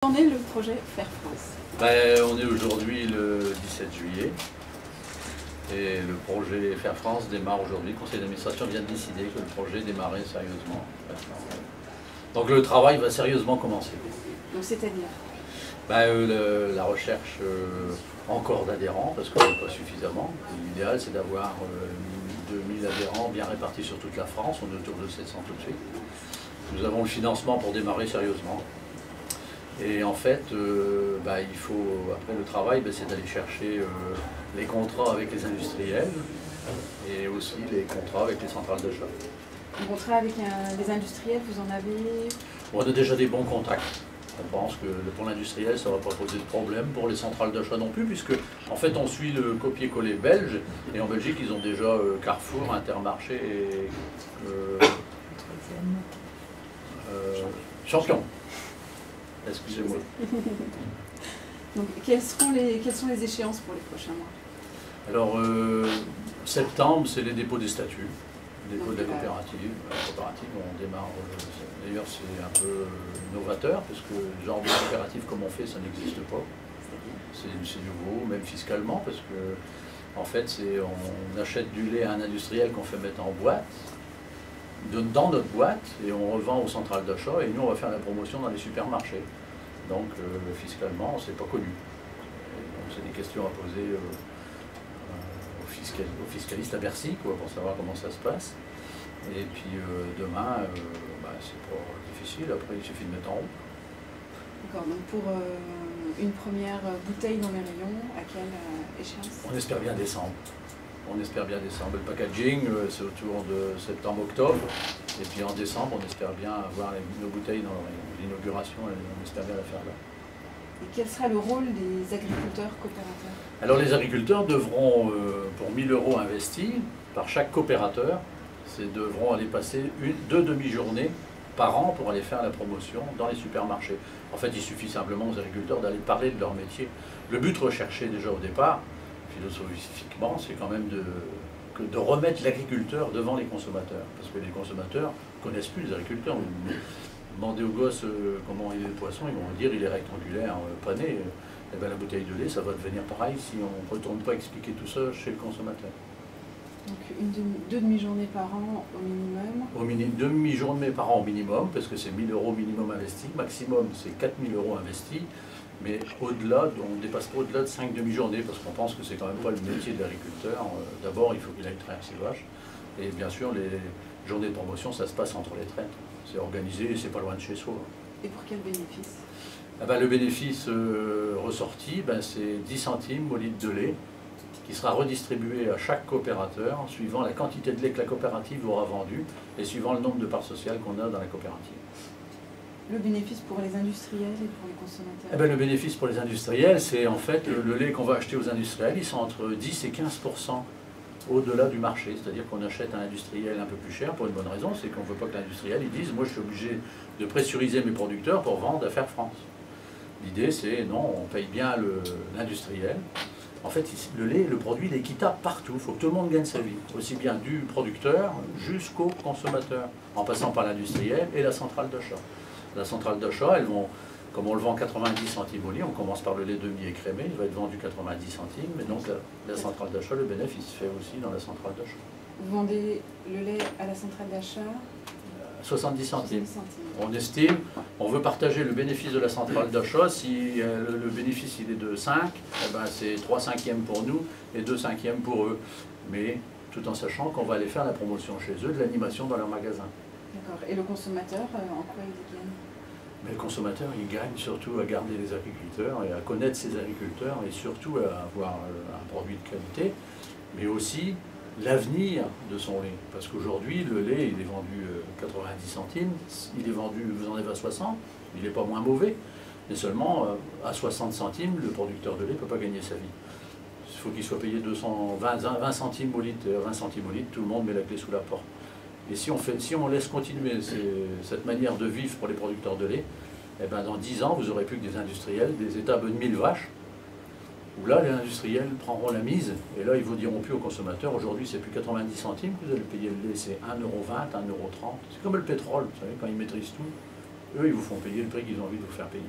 En est le projet Faire France? On est aujourd'hui le 17 juillet et le projet Faire France démarre aujourd'hui. Le conseil d'administration vient de décider que le projet démarrait sérieusement. Donc le travail va sérieusement commencer. Donc c'est-à-dire la recherche encore d'adhérents, parce qu'on n'est pas suffisamment. L'idéal c'est d'avoir 2000 adhérents bien répartis sur toute la France. On est autour de 700 tout de suite. Nous avons le financement pour démarrer sérieusement. Et en fait, il faut, après le travail, c'est d'aller chercher les contrats avec les industriels et aussi les contrats avec les centrales d'achat. Un contrat avec les industriels, vous en avez? On a déjà des bons contacts. On pense que pour l'industriel, ça ne va pas poser de problème, pour les centrales d'achat non plus, puisque en fait on suit le copier-coller belge, et en Belgique ils ont déjà Carrefour, Intermarché et Champion. Excusez-moi. Donc, quelles sont les échéances pour les prochains mois? Alors, septembre, c'est les dépôts des statuts, les dépôts de la coopérative. La coopérative, on démarre, d'ailleurs c'est un peu novateur, parce que le genre de coopérative comme on fait, ça n'existe pas. C'est nouveau, même fiscalement, parce que en fait, on achète du lait à un industriel qu'on fait mettre en boîte, dans notre boîte, et on revend aux centrales d'achat, et nous on va faire la promotion dans les supermarchés. Donc fiscalement, c'est pas connu. Donc c'est des questions à poser aux fiscalistes à Bercy, pour savoir comment ça se passe. Et puis demain, c'est pas difficile, après il suffit de mettre en route. D'accord, donc pour une première bouteille dans les rayons, à quelle échéance? On espère bien décembre. On espère bien décembre. Le packaging, c'est autour de septembre-octobre. Et puis en décembre, on espère bien avoir nos bouteilles dans l'inauguration. On espère bien la faire là. Et quel sera le rôle des agriculteurs coopérateurs? Alors les agriculteurs devront, pour 1 000 € investis par chaque coopérateur, devront aller passer deux demi-journées par an pour aller faire la promotion dans les supermarchés. En fait, il suffit simplement aux agriculteurs d'aller parler de leur métier. Le but recherché déjà au départ, philosophiquement, c'est quand même de remettre l'agriculteur devant les consommateurs. Parce que les consommateurs ne connaissent plus les agriculteurs. Vous demandez aux gosses comment il est le poisson, ils vont vous dire il est rectangulaire, pané. Et bien, la bouteille de lait, ça va devenir pareil si on ne retourne pas expliquer tout ça chez le consommateur. Donc deux demi-journées par an au minimum? Demi-journée par an au minimum, parce que c'est 1 000 € minimum investi. Maximum, c'est 4 000 € investis. Mais au-delà, on ne dépasse pas au-delà de 5 demi-journées, parce qu'on pense que c'est quand même pas le métier de l'agriculteur. D'abord, il faut qu'il aille traire ses vaches. Et bien sûr, les journées de promotion, ça se passe entre les traites. C'est organisé et c'est pas loin de chez soi. Et pour quel bénéfice? Le bénéfice ressorti, c'est 10 centimes au litre de lait, qui sera redistribué à chaque coopérateur, suivant la quantité de lait que la coopérative aura vendu, et suivant le nombre de parts sociales qu'on a dans la coopérative. Le bénéfice pour les industriels et pour les consommateurs? Le bénéfice pour les industriels, c'est en fait le lait qu'on va acheter aux industriels, ils sont entre 10 et 15% au-delà du marché. C'est-à-dire qu'on achète un industriel un peu plus cher pour une bonne raison, c'est qu'on ne veut pas que l'industriel dise « moi je suis obligé de pressuriser mes producteurs pour vendre à Faire France ». L'idée c'est non, on paye bien l'industriel. En fait, le lait, le produit, il est équitable partout. Il faut que tout le monde gagne sa vie, aussi bien du producteur jusqu'au consommateur, en passant par l'industriel et la centrale d'achat. La centrale d'achat, comme on le vend 90 centimes au litre, on commence par le lait demi-écrémé, il va être vendu 90 centimes, mais donc la centrale d'achat, le bénéfice se fait aussi dans la centrale d'achat. Vous vendez le lait à la centrale d'achat 70 centimes. On estime, on veut partager le bénéfice de la centrale d'achat. Si le bénéfice il est de 5, c'est 3/5 pour nous et 2/5 pour eux. Mais tout en sachant qu'on va aller faire la promotion chez eux, de l'animation dans leur magasin. D'accord. Et le consommateur, en quoi il gagne? Mais le consommateur, il gagne surtout à garder les agriculteurs et à connaître ses agriculteurs et surtout à avoir un produit de qualité, mais aussi l'avenir de son lait. Parce qu'aujourd'hui, le lait, il est vendu 90 centimes, il est vendu, vous en avez à 60, il n'est pas moins mauvais, mais seulement à 60 centimes, le producteur de lait ne peut pas gagner sa vie. Il faut qu'il soit payé 20 centimes au litre, 20 centimes au litre, tout le monde met la clé sous la porte. Et si on laisse continuer cette manière de vivre pour les producteurs de lait, dans 10 ans, vous n'aurez plus que des industriels, des étables de 1000 vaches, où là, les industriels prendront la mise, et là, ils ne vous diront plus aux consommateurs, aujourd'hui, c'est plus 90 centimes que vous allez payer le lait, c'est 1,20 €, 1,30 €. C'est comme le pétrole, vous savez, quand ils maîtrisent tout, eux, ils vous font payer le prix qu'ils ont envie de vous faire payer.